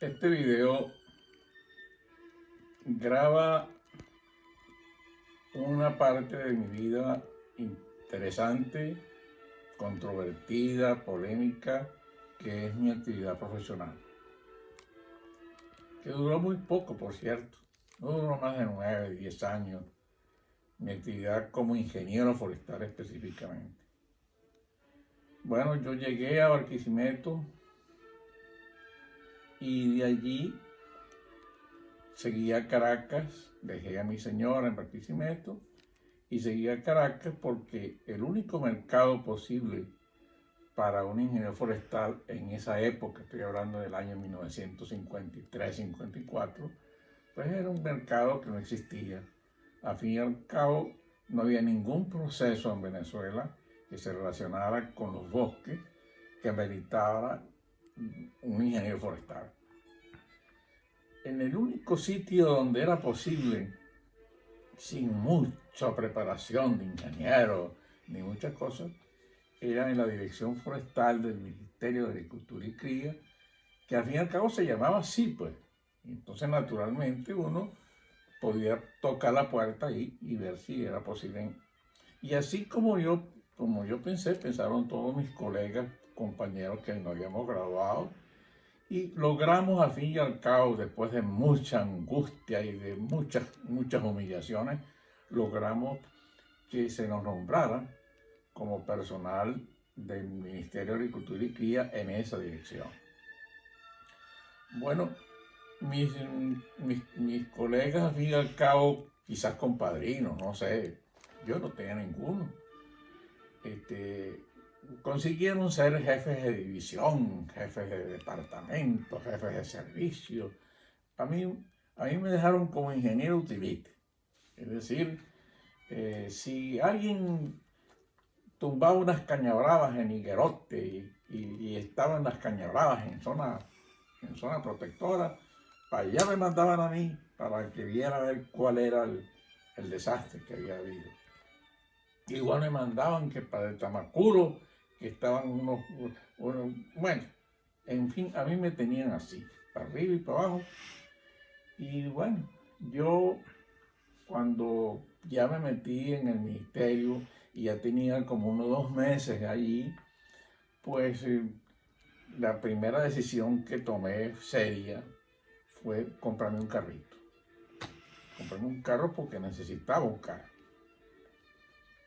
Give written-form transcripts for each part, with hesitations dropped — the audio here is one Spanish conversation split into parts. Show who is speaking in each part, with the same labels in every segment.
Speaker 1: Este video graba una parte de mi vida interesante, controvertida, polémica, que es mi actividad profesional. Que duró muy poco, por cierto. No duró más de 9, 10 años. Mi actividad como ingeniero forestal específicamente. Bueno, yo llegué a Barquisimeto y de allí seguí a Caracas, dejé a mi señora en Barquisimeto y seguí a Caracas porque el único mercado posible para un ingeniero forestal en esa época, estoy hablando del año 1953-54, pues era un mercado que no existía. Al fin y al cabo, no había ningún proceso en Venezuela que se relacionara con los bosques que ameritara un ingeniero forestal. En el único sitio donde era posible, sin mucha preparación de ingeniero ni muchas cosas, era en la Dirección Forestal del Ministerio de Agricultura y Cría, que al fin y al cabo se llamaba así, pues. Entonces, naturalmente, uno podía tocar la puerta ahí y ver si era posible. Y así como yo pensé, pensaron todos mis colegas, compañeros que nos habíamos graduado, y logramos al fin y al cabo, después de mucha angustia y de muchas humillaciones, logramos que se nos nombrara como personal del Ministerio de Agricultura y Cría en esa dirección. Bueno, mis colegas, al fin y al cabo, quizás compadrinos, no sé, yo no tenía ninguno. Consiguieron ser jefes de división, jefes de departamento, jefes de servicio. A mí me dejaron como ingeniero utility. Es decir, si alguien tumbaba unas cañabravas en Higuerote y estaban las cañabravas en zona protectora, para allá me mandaban a mí para que viera a ver cuál era el desastre que había habido. Igual me mandaban que para el Tamacuro, que estaban unos, bueno, en fin, a mí me tenían así, para arriba y para abajo. Y bueno, yo cuando ya me metí en el ministerio y ya tenía como unos 2 meses allí, pues la primera decisión que tomé seria fue comprarme un carrito. Comprarme un carro porque necesitaba un carro.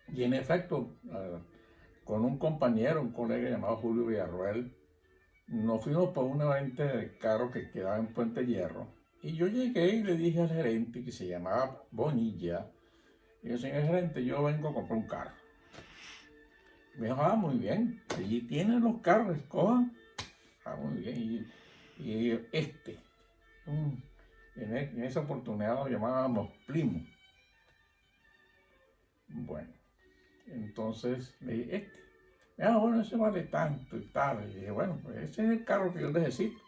Speaker 1: Y en efecto, con un compañero, un colega llamado Julio Villarroel, nos fuimos por un evento de carro que quedaba en Puente Hierro. Y yo llegué y le dije al gerente, que se llamaba Bonilla, y yo, señor gerente, yo vengo a comprar un carro. Me dijo, muy bien, allí tienen los carros, escojan. Muy bien. Y en esa oportunidad lo llamábamos Primo. Bueno, entonces le dije, bueno, ese vale tanto y tal. Y dije, bueno, pues ese es el carro que yo necesito.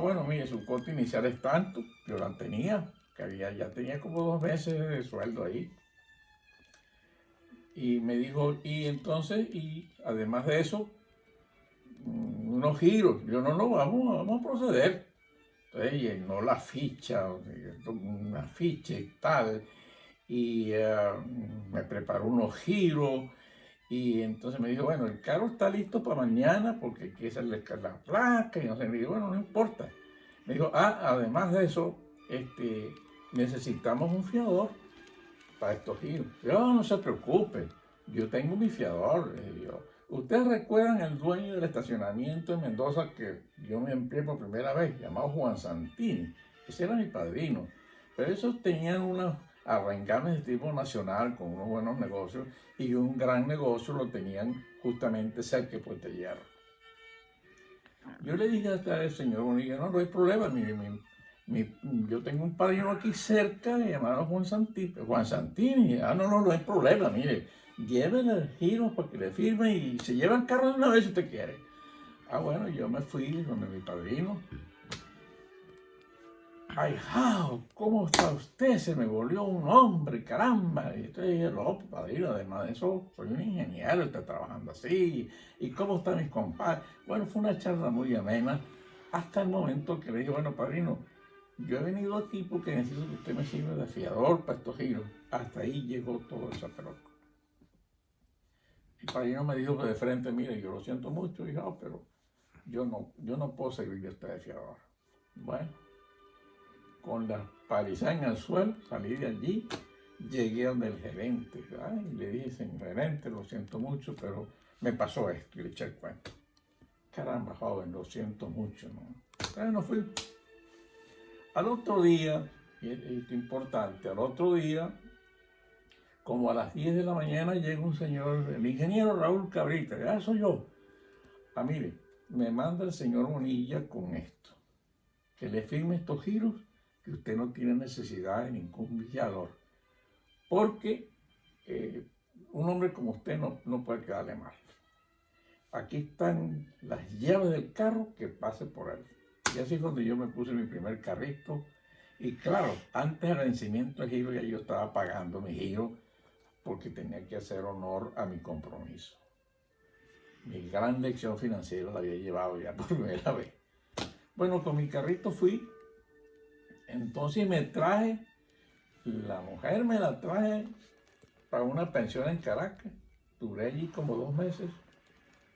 Speaker 1: Bueno, mire, su costo inicial es tanto, yo la tenía, que ya tenía como 2 meses de sueldo ahí. Y me dijo, y entonces, y además de eso, unos giros. Yo, no, vamos a proceder. Entonces llenó la ficha, una ficha y tal, y me preparó unos giros. Y entonces me dijo, bueno, el carro está listo para mañana porque hay que hacerle la placa y no sé. Me dijo, bueno, no importa. Me dijo, además de eso, necesitamos un fiador para estos giros. Yo, no se preocupe, yo tengo mi fiador. ¿Ustedes recuerdan el dueño del estacionamiento en Mendoza que yo me empleé por primera vez, llamado Juan Santini? Ese era mi padrino. Pero esos tenían unos arrancames de tipo nacional con unos buenos negocios y un gran negocio lo tenían justamente cerca de Puente Hierro. Yo le dije hasta el señor Bonilla, no hay problema, yo tengo un padrino aquí cerca llamado Juan Santini. Juan Santini, no hay problema, mire, llévele el giro para que le firme y se lleva el carro de una vez si usted quiere. Bueno, yo me fui donde mi padrino. Ay, ¿cómo está usted? Se me volvió un hombre, caramba. Y entonces dije, no, padrino, además de eso, soy un ingeniero, está trabajando así. ¿Y cómo están mis compadres? Bueno, fue una charla muy amena, Hasta el momento que le dije, bueno, padrino, yo he venido aquí porque necesito que usted me sirva de fiador para estos giros. Hasta ahí llegó todo esa pelota. El padrino me dijo de frente, mire, yo lo siento mucho, hijo, pero yo no puedo servir de usted de fiador. Bueno, con la palizada en el suelo, salí de allí, llegué donde el gerente, y le dije, señor gerente, lo siento mucho, pero me pasó esto, y le eché el cuento. Caramba, joven, lo siento mucho, ¿no? Entonces no fui. Al otro día, y esto es importante, al otro día, como a las 10 de la mañana, llega un señor, el ingeniero Raúl Cabrita, ya soy yo. Mire, me manda el señor Bonilla con esto, que le firme estos giros, que usted no tiene necesidad de ningún vigilador, porque un hombre como usted no puede quedarle mal. Aquí están las llaves del carro, que pase por él. Y así es cuando yo me puse mi primer carrito. Y claro, antes del vencimiento del giro ya yo estaba pagando mi giro porque tenía que hacer honor a mi compromiso. Mi gran lección financiera la había llevado ya por primera vez. Bueno, con mi carrito fui. Entonces me traje, la mujer me la traje para una pensión en Caracas. Duré allí como 2 meses.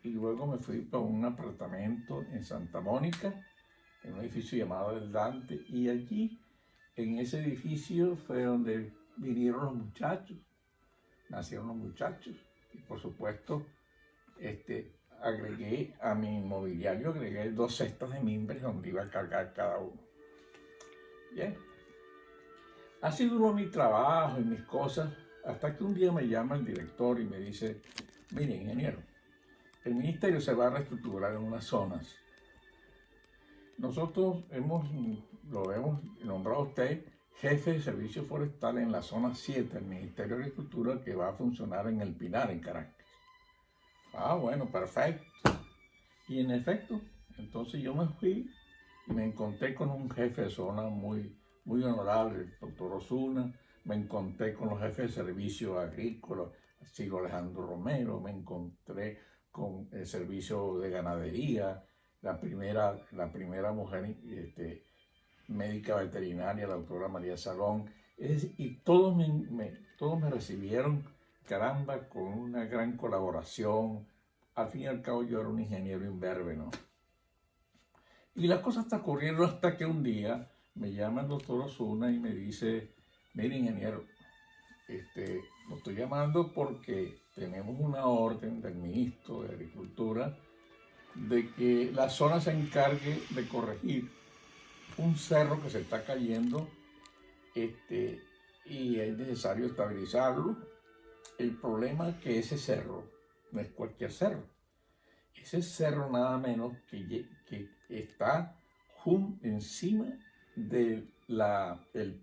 Speaker 1: Y luego me fui para un apartamento en Santa Mónica, en un edificio llamado El Dante, y allí, en ese edificio, fue donde vinieron los muchachos, nacieron los muchachos, y por supuesto, agregué a mi inmobiliario, agregué 2 cestas de mimbres donde iba a cargar cada uno. Bien, así duró mi trabajo y mis cosas, hasta que un día me llama el director y me dice, mire, ingeniero, el ministerio se va a reestructurar en unas zonas. Nosotros lo hemos nombrado a usted jefe de servicio forestal en la zona 7 del Ministerio de Agricultura, que va a funcionar en El Pinar, en Caracas. Bueno, perfecto. Y en efecto, entonces yo me fui y me encontré con un jefe de zona muy honorable, el doctor Osuna. Me encontré con los jefes de servicio agrícola, Silvio Alejandro Romero. Me encontré con el servicio de ganadería, la primera mujer médica veterinaria, la doctora María Salón. Y todos me recibieron, caramba, con una gran colaboración. Al fin y al cabo yo era un ingeniero imberbe, ¿no? Y las cosas está ocurriendo hasta que un día me llama el doctor Osuna y me dice, mire, ingeniero, lo estoy llamando porque tenemos una orden del ministro de Agricultura de que la zona se encargue de corregir un cerro que se está cayendo, y es necesario estabilizarlo. El problema es que ese cerro no es cualquier cerro. Ese cerro nada menos que está encima del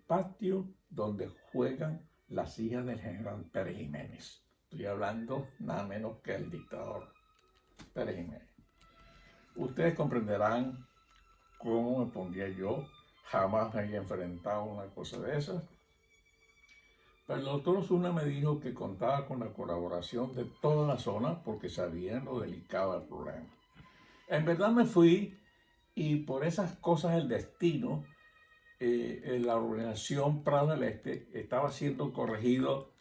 Speaker 1: patio donde juegan las hijas del general Pérez Jiménez. Estoy hablando nada menos que el dictador Pérez Jiménez. Ustedes comprenderán cómo me pondría yo. Jamás me había enfrentado a una cosa de esas. Pero el doctor Osuna me dijo que contaba con la colaboración de toda la zona porque sabían lo delicado del problema. En verdad me fui, y por esas cosas del destino, la organización Prado del Este estaba siendo corregido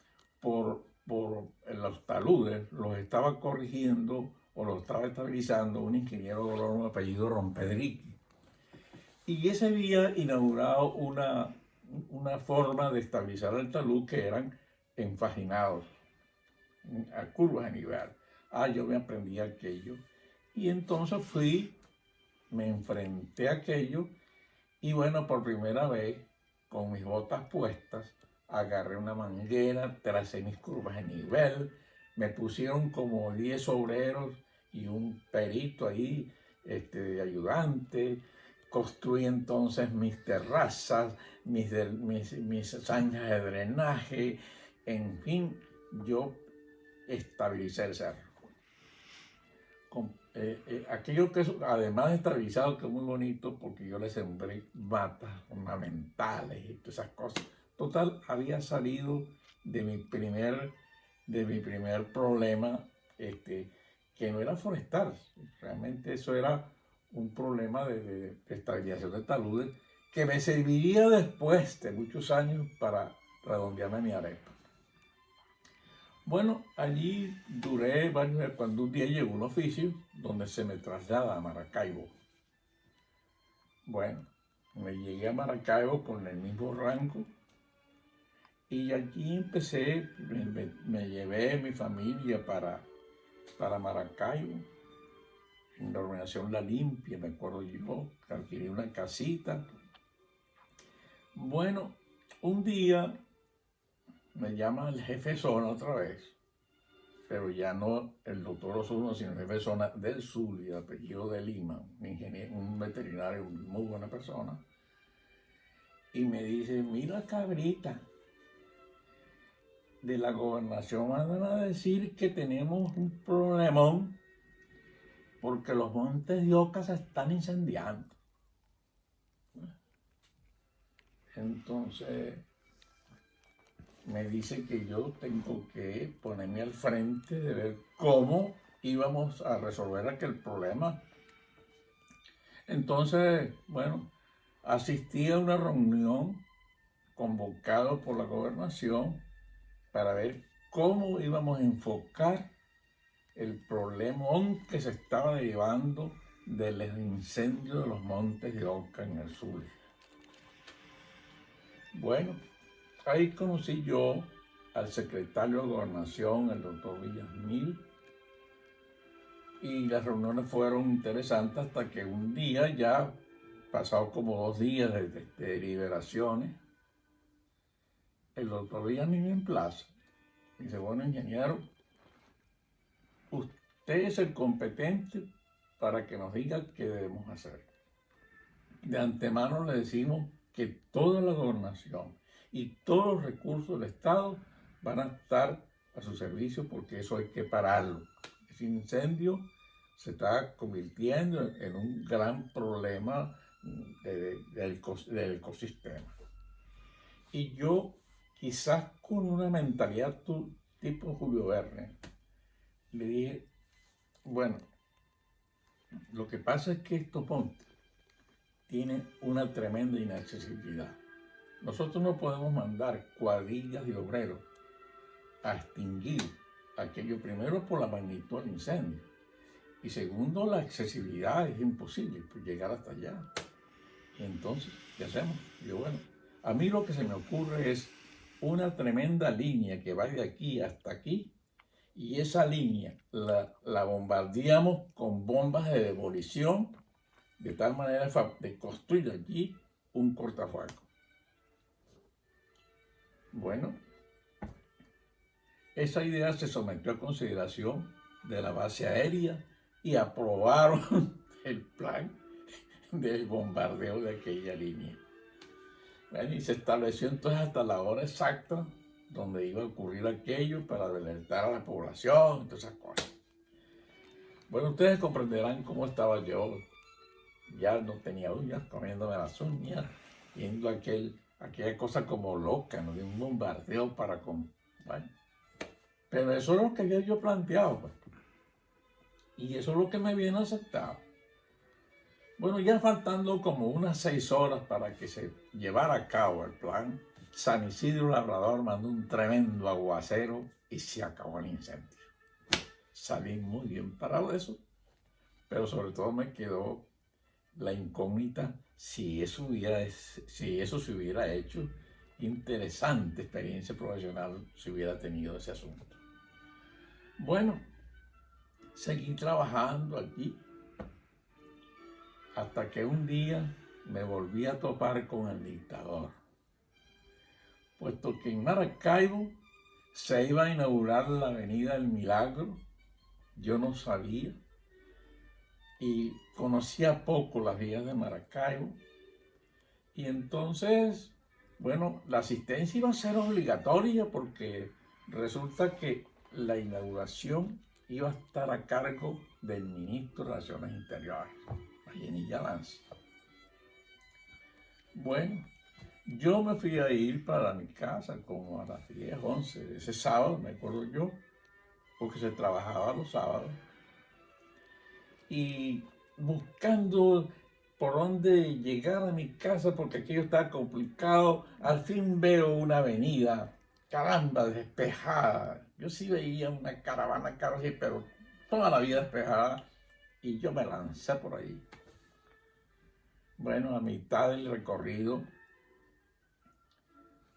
Speaker 1: por los taludes, los estaba corrigiendo o los estaba estabilizando un ingeniero de un apellido Rompedriqui. Y ese había inaugurado una forma de estabilizar el talud que eran enfaginados a curvas de nivel. Yo me aprendí aquello. Y entonces me enfrenté a aquello, y bueno, por primera vez, con mis botas puestas, agarré una manguera, tracé mis curvas de nivel, me pusieron como 10 obreros y un perito ahí, de ayudante. Construí entonces mis terrazas, mis zanjas de drenaje, en fin, yo estabilicé el cerro. Aquello que además de estabilizado, que es muy bonito porque yo le sembré matas ornamentales y todas esas cosas. Total, había salido de mi primer problema, que no era forestal. Realmente eso era un problema de estabilización de taludes que me serviría después de muchos años para redondearme mi arepa. Bueno, allí duré varios meses cuando un día llegó un oficio donde se me traslada a Maracaibo. Bueno, me llegué a Maracaibo con el mismo rango y aquí empecé, me llevé mi familia para Maracaibo, en la organización La Limpia, me acuerdo yo, alquilé una casita. Bueno, un día me llama el jefe de zona otra vez, pero ya no el doctor Osorno, sino el jefe de zona del Zulia, de apellido de Lima, un ingeniero, un veterinario, muy buena persona, y me dice, mira cabrita, de la gobernación van a decir que tenemos un problemón porque los montes de Oca se están incendiando. Entonces me dice que yo tengo que ponerme al frente de ver cómo íbamos a resolver aquel problema. Entonces, bueno, asistí a una reunión convocada por la gobernación para ver cómo íbamos a enfocar el problemón que se estaba derivando del incendio de los montes de Oca en el sur. Bueno, ahí conocí yo al secretario de Gobernación, el doctor Villamil, y las reuniones fueron interesantes hasta que un día, ya pasado como 2 días de deliberaciones, el doctor Villamil me emplaza. Dice, bueno, ingeniero, usted es el competente para que nos diga qué debemos hacer. De antemano le decimos que toda la gobernación y todos los recursos del Estado van a estar a su servicio porque eso hay que pararlo. Ese incendio se está convirtiendo en un gran problema del ecosistema. Y yo, quizás con una mentalidad tipo Julio Verne, le dije, bueno, lo que pasa es que estos montes tienen una tremenda inaccesibilidad. Nosotros no podemos mandar cuadrillas de obreros a extinguir aquello, primero por la magnitud del incendio y segundo la accesibilidad, es imposible llegar hasta allá. Y entonces, ¿qué hacemos? Yo, bueno, a mí lo que se me ocurre es una tremenda línea que va de aquí hasta aquí y esa línea la bombardeamos con bombas de demolición de tal manera de construir allí un cortafuegos. Bueno, esa idea se sometió a consideración de la base aérea y aprobaron el plan del bombardeo de aquella línea. Bueno, y se estableció entonces hasta la hora exacta donde iba a ocurrir aquello para alertar a la población y todas esas cosas. Bueno, ustedes comprenderán cómo estaba yo. Ya no tenía uñas, comiéndome las uñas, viendo aquella cosa como loca, ¿no? De un bombardeo para con... Bueno, pero eso es lo que había yo planteado, pues. Y eso es lo que me viene aceptado. Bueno, ya faltando como unas 6 horas para que se llevara a cabo el plan, San Isidro Labrador mandó un tremendo aguacero y se acabó el incendio. Salí muy bien parado de eso, pero sobre todo me quedó la incógnita si eso se hubiera hecho. Interesante experiencia profesional si hubiera tenido ese asunto. Bueno, seguí trabajando aquí hasta que un día me volví a topar con el dictador, puesto que en Maracaibo se iba a inaugurar la Avenida del Milagro. Yo no sabía y conocía poco las vías de Maracaibo, y entonces, bueno, la asistencia iba a ser obligatoria porque resulta que la inauguración iba a estar a cargo del ministro de Relaciones Interiores, Mayenilla Lanza. Bueno, yo me fui a ir para mi casa como a las 10, 11, ese sábado, me acuerdo yo, porque se trabajaba los sábados. Y buscando por dónde llegar a mi casa porque aquello estaba complicado. Al fin veo una avenida, caramba, despejada. Yo sí veía una caravana, carros, pero toda la vida despejada. Y yo me lancé por ahí. Bueno, a mitad del recorrido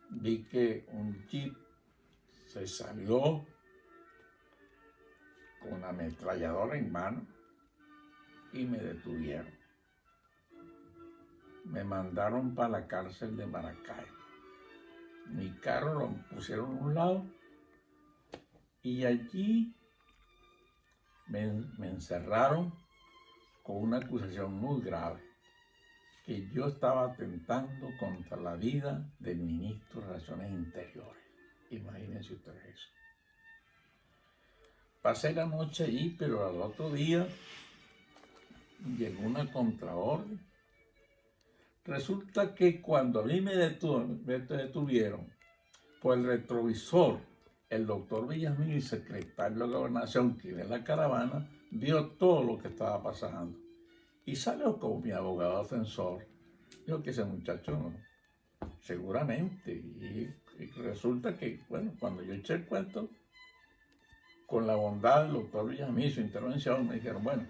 Speaker 1: vi que un jeep se salió con una ametralladora en mano y me detuvieron. Me mandaron para la cárcel de Maracay. Mi carro lo pusieron a un lado y allí me encerraron con una acusación muy grave, que yo estaba atentando contra la vida del ministro de Relaciones Interiores. Imagínense ustedes eso. Pasé la noche allí, pero al otro día llegó una contraorden. Resulta que cuando a mí me detuvieron por el retrovisor, el doctor Villamil, secretario de la Gobernación, que iba en la caravana, vio todo lo que estaba pasando. Y salió como mi abogado defensor. Dijo que ese muchacho no, seguramente. Y resulta que, bueno, cuando yo eché el cuento, con la bondad del doctor Villamil, su intervención, me dijeron, bueno,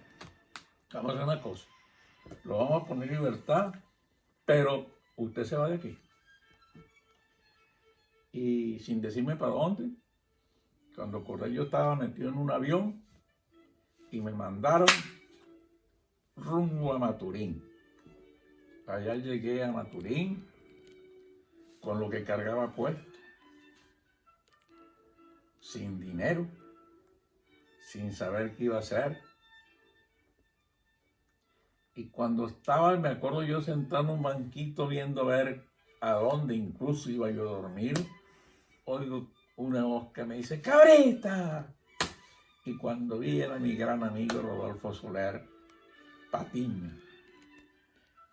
Speaker 1: vamos a hacer una cosa. Lo vamos a poner en libertad, pero usted se va de aquí. Y sin decirme para dónde, cuando ocurrió yo estaba metido en un avión y me mandaron rumbo a Maturín. Allá llegué a Maturín con lo que cargaba puesto, sin dinero, sin saber qué iba a hacer. Y cuando estaba, me acuerdo yo sentado en un banquito viendo a ver a dónde incluso iba yo a dormir, oigo una voz que me dice, ¡Cabrita! Y cuando vi era mi gran amigo Rodolfo Soler Patiño,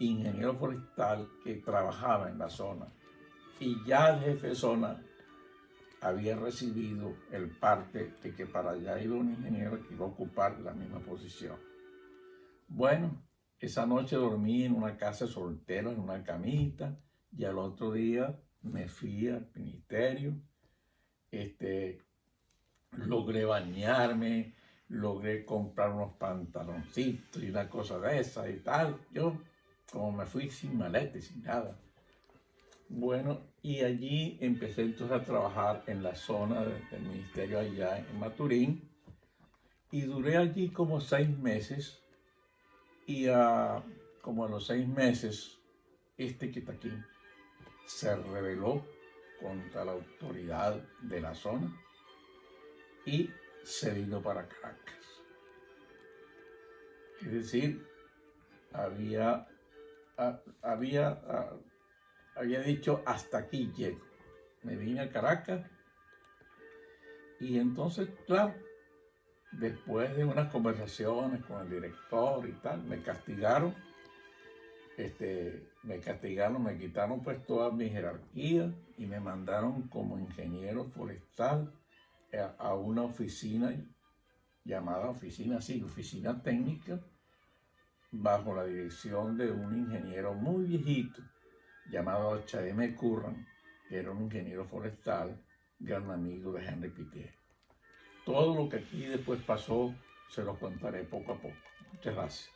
Speaker 1: ingeniero forestal que trabajaba en la zona. Y ya el jefe de zona había recibido el parte de que para allá iba un ingeniero que iba a ocupar la misma posición. Bueno, esa noche dormí en una casa soltera, en una camita, y al otro día me fui al ministerio. Logré bañarme, logré comprar unos pantaloncitos y una cosa de esa y tal. Yo, como me fui sin maleta y sin nada. Bueno, y allí empecé entonces a trabajar en la zona del ministerio allá en Maturín. Y duré allí como 6 meses. Y como a los 6 meses, este Quitaquín se rebeló contra la autoridad de la zona y se vino para Caracas. Es decir, había dicho hasta aquí llego. Me vine a Caracas y entonces, claro, después de unas conversaciones con el director y tal, me castigaron, me quitaron pues toda mi jerarquía y me mandaron como ingeniero forestal a una oficina llamada oficina técnica, bajo la dirección de un ingeniero muy viejito llamado H.M. Curran, que era un ingeniero forestal, gran amigo de Henry Pittier. Todo lo que aquí después pasó se lo contaré poco a poco. Muchas gracias.